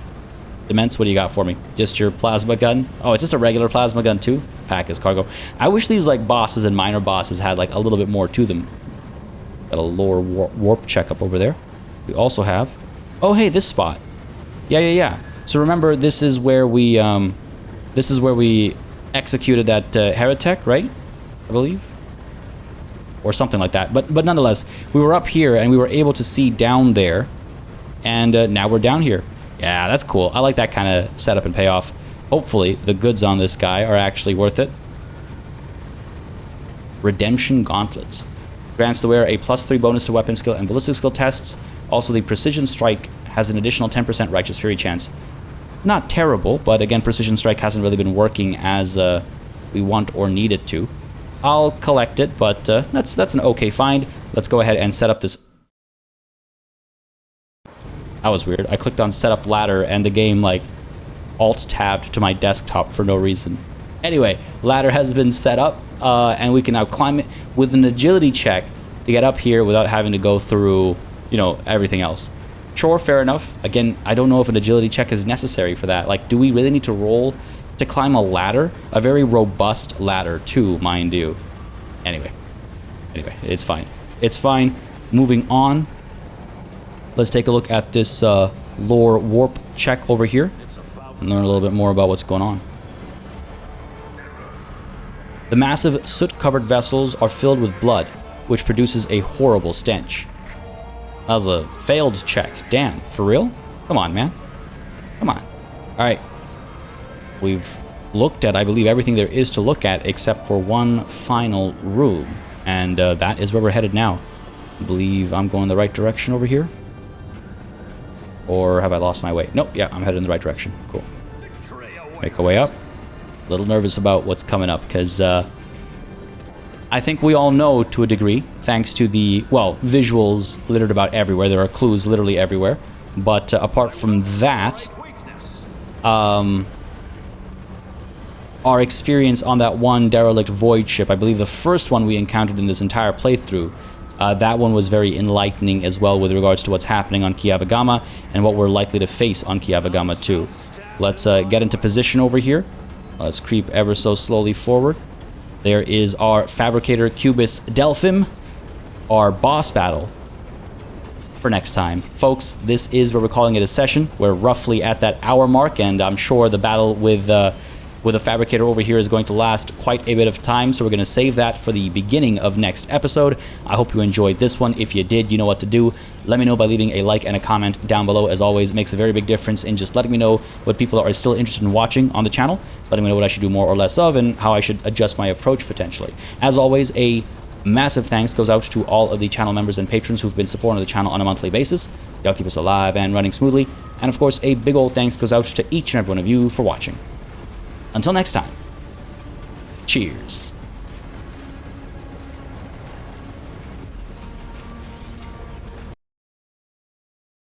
Demence, what do you got for me? Just your plasma gun? Oh, it's just a regular plasma gun too? Pack as cargo. I wish these like bosses and minor bosses had like a little bit more to them. Got a lower warp checkup over there. We also have... Oh, hey, this spot. Yeah. So remember, this is where we This is where we executed that heretic, right? I believe. Or something like that. But nonetheless, we were up here and we were able to see down there. And now we're down here. Yeah, that's cool. I like that kind of setup and payoff. Hopefully, the goods on this guy are actually worth it. Redemption Gauntlets. Grants the wearer a +3 bonus to weapon skill and ballistic skill tests. Also, the Precision Strike has an additional 10% Righteous Fury chance. Not terrible, but again, Precision Strike hasn't really been working as we want or need it to. I'll collect it, but that's an okay find. Let's go ahead and set up this. That was weird. I clicked on Setup Ladder, and the game, like, Alt-tabbed to my desktop for no reason. Anyway, ladder has been set up, and we can now climb it with an agility check to get up here without having to go through, you know, everything else. Sure, fair enough. Again, I don't know if an agility check is necessary for that. Like, do we really need to roll to climb a ladder? A very robust ladder, too, mind you. Anyway, it's fine. It's fine. Moving on. Let's take a look at this lore warp check over here and learn a little bit more about what's going on. The massive soot-covered vessels are filled with blood, which produces a horrible stench. That was a failed check. Damn, for real? Come on, man. Come on. Alright. We've looked at, I believe, everything there is to look at except for one final room. And that is where we're headed now. I believe I'm going the right direction over here. Or have I lost my way? Nope, yeah, I'm headed in the right direction. Cool. Make our way up. A little nervous about what's coming up, because I think we all know to a degree, thanks to the, well, visuals littered about everywhere. There are clues literally everywhere. But apart from that, our experience on that one derelict void ship, I believe the first one we encountered in this entire playthrough, that one was very enlightening as well with regards to what's happening on Kiavagama and what we're likely to face on Kiavagama too. Let's get into position over here. Let's creep ever so slowly forward. There is our Fabricator Cubis Delphim, our boss battle for next time. Folks, this is where we're calling it a session. We're roughly at that hour mark, and I'm sure the battle with a Fabricator over here is going to last quite a bit of time, so we're going to save that for the beginning of next episode. I hope you enjoyed this one. If you did, you know what to do. Let me know by leaving a like and a comment down below. As always, it makes a very big difference in just letting me know what people are still interested in watching on the channel, letting me know what I should do more or less of, and how I should adjust my approach potentially. As always, a massive thanks goes out to all of the channel members and patrons who've been supporting the channel on a monthly basis. Y'all keep us alive and running smoothly. And of course, a big old thanks goes out to each and every one of you for watching. Until next time, cheers.